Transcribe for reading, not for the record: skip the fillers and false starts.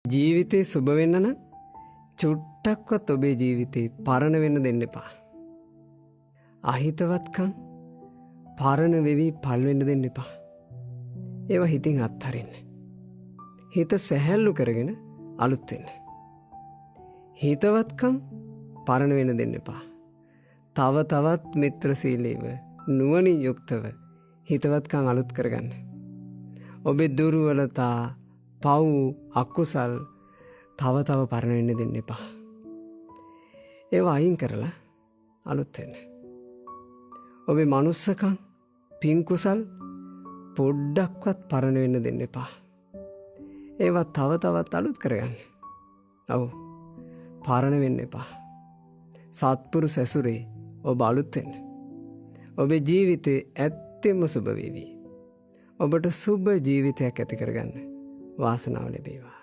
ජීවිතේ සුබ වෙන්න නම් චුට්ටක්වත් ඔබේ ජීවිතේ පරණ වෙන්න දෙන්න එපා. අහිතවත්කම් පරණ වෙවි පල් වෙන්න දෙන්න එපා. ඒවා හිතින් අත්හරින්න. හිත සැහැල්ලු කරගෙන අලුත් වෙන්න. හිතවත්කම් පරණ වෙන්න දෙන්න එපා. තව තවත් මිත්‍රශීලීව නුවණින් යුක්තව හිතවත්කම් අලුත් කරගන්න. ඔබේ දුර්වලතා, පව්, අකුසල් තව තව පරණ වෙන්න දෙන්න එපා. ඒවා අයින් කරලා අලුත් වෙන්න. ඔබේ මනුස්සකම්, පින් කුසල් පොඩ්ඩක්වත් පරණ වෙන්න දෙන්න එපා. ඒවා තව තවත් අලුත් කරගන්න. ඔව්, පරණ වෙන්න එපා. සත්පුරුෂ ඇසුරේ ඔබ අලුත් වෙන්න. ඔබේ ජීවිතේ ඇත්තෙම සුබ වේවි. ඔබට සුබ ජීවිතයක් ඇති කරගන්න වාසනාව ලැබේවා.